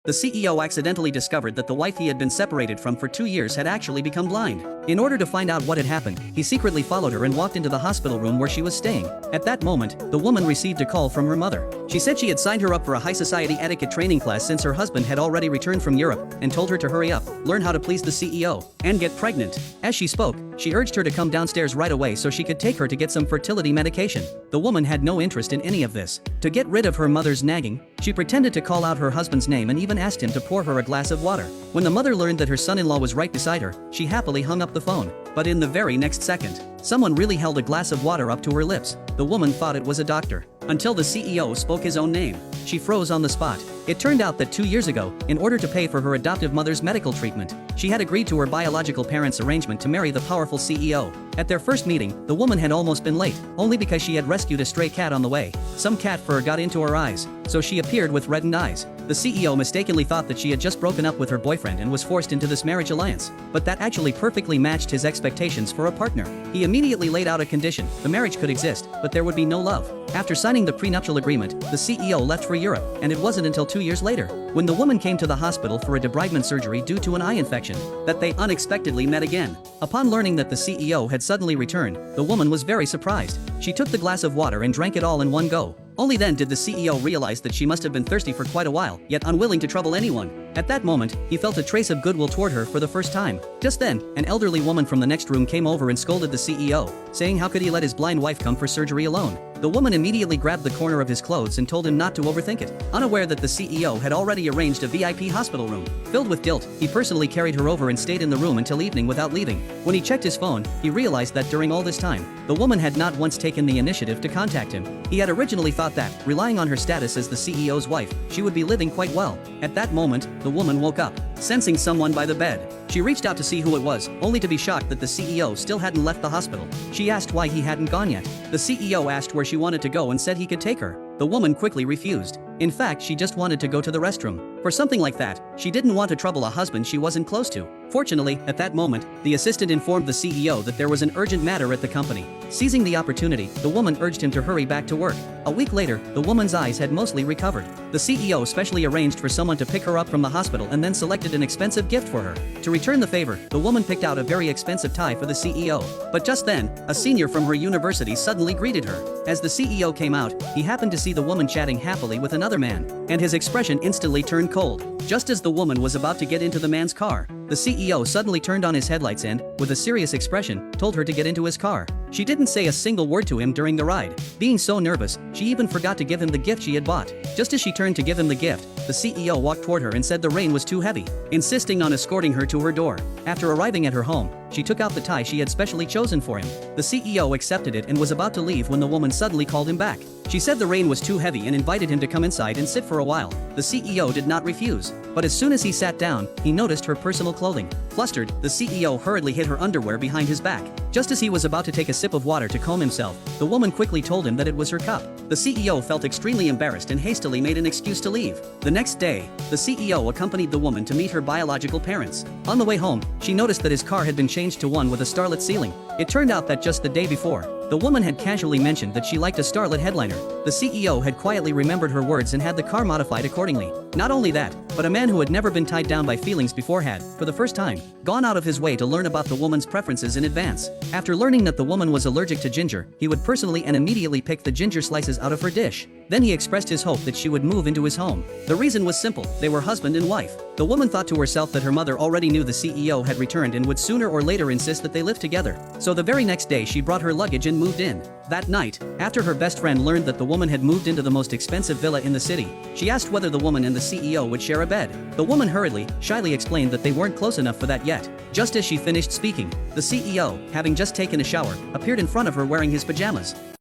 the CEO accidentally discovered that the wife he had been separated from for 2 years had actually become blind. In order to find out what had happened, he secretly followed her and walked into the hospital room where she was staying. At that moment, the woman received a call from her mother. She said she had signed her up for a high society etiquette training class since her husband had already returned from Europe, and told her to hurry up, learn how to please the CEO, and get pregnant. As she spoke, she urged her to come downstairs right away so she could take her to get some fertility medication. The woman had no interest in any of this. To get rid of her mother's nagging, she pretended to call out her husband's name and even asked him to pour her a glass of water. When the mother learned that her son-in-law was right beside her, she happily hung up the phone. But in the very next second, someone really held a glass of water up to her lips. The woman thought it was a doctor. Until the CEO spoke his own name, she froze on the spot. It turned out that 2 years ago, in order to pay for her adoptive mother's medical treatment, she had agreed to her biological parents' arrangement to marry the powerful CEO. At their first meeting, the woman had almost been late, only because she had rescued a stray cat on the way. Some cat fur got into her eyes, so she appeared with reddened eyes. The CEO mistakenly thought that she had just broken up with her boyfriend and was forced into this marriage alliance, but that actually perfectly matched his expectations for a partner. He immediately laid out a condition: the marriage could exist, but there would be no love. After signing the prenuptial agreement, the CEO left for Europe, and it wasn't until 2 years later, when the woman came to the hospital for a debridement surgery due to an eye infection, that they unexpectedly met again. Upon learning that the CEO had suddenly returned, the woman was very surprised. She took the glass of water and drank it all in one go. Only then did the CEO realize that she must have been thirsty for quite a while, yet unwilling to trouble anyone. At that moment, he felt a trace of goodwill toward her for the first time. Just then, an elderly woman from the next room came over and scolded the CEO, saying how could he let his blind wife come for surgery alone. The woman immediately grabbed the corner of his clothes and told him not to overthink it. Unaware that the CEO had already arranged a VIP hospital room. Filled with guilt, he personally carried her over and stayed in the room until evening without leaving. When he checked his phone, he realized that during all this time, the woman had not once taken the initiative to contact him. He had originally thought that, relying on her status as the CEO's wife, she would be living quite well. At that moment, the woman woke up, sensing someone by the bed. She reached out to see who it was, only to be shocked that the CEO still hadn't left the hospital. She asked why he hadn't gone yet. The CEO asked where she wanted to go and said he could take her. The woman quickly refused. In fact, she just wanted to go to the restroom. For something like that, she didn't want to trouble a husband she wasn't close to. Fortunately, at that moment, the assistant informed the CEO that there was an urgent matter at the company. Seizing the opportunity, the woman urged him to hurry back to work. A week later, the woman's eyes had mostly recovered. The CEO specially arranged for someone to pick her up from the hospital and then selected an expensive gift for her. To return the favor, the woman picked out a very expensive tie for the CEO. But just then, a senior from her university suddenly greeted her. As the CEO came out, he happened to see the woman chatting happily with another man, and his expression instantly turned cold. Just as the woman was about to get into the man's car, the CEO suddenly turned on his headlights and, with a serious expression, told her to get into his car. She didn't say a single word to him during the ride. Being so nervous, she even forgot to give him the gift she had bought. Just as she turned to give him the gift, the CEO walked toward her and said the rain was too heavy, insisting on escorting her to her door. After arriving at her home, she took out the tie she had specially chosen for him. The CEO accepted it and was about to leave when the woman suddenly called him back. She said the rain was too heavy and invited him to come inside and sit for a while. The CEO did not refuse, but as soon as he sat down, he noticed her personal clothing. Flustered, the CEO hurriedly hid her underwear behind his back. Just as he was about to take a sip of water to calm himself, the woman quickly told him that it was her cup. The CEO felt extremely embarrassed and hastily made an excuse to leave. The next day, the CEO accompanied the woman to meet her biological parents. On the way home, she noticed that his car had been changed to one with a starlit ceiling. It turned out that just the day before, the woman had casually mentioned that she liked a starlit headliner. The CEO had quietly remembered her words and had the car modified accordingly. Not only that, but a man who had never been tied down by feelings before had, for the first time, gone out of his way to learn about the woman's preferences in advance. After learning that the woman was allergic to ginger, he would personally and immediately pick the ginger slices out of her dish. Then he expressed his hope that she would move into his home. The reason was simple: they were husband and wife. The woman thought to herself that her mother already knew the CEO had returned and would sooner or later insist that they live together. So the very next day she brought her luggage and moved in. That night, after her best friend learned that the woman had moved into the most expensive villa in the city, she asked whether the woman and the CEO would share a bed. The woman hurriedly, shyly explained that they weren't close enough for that yet. Just as she finished speaking, the CEO, having just taken a shower, appeared in front of her wearing his pajamas.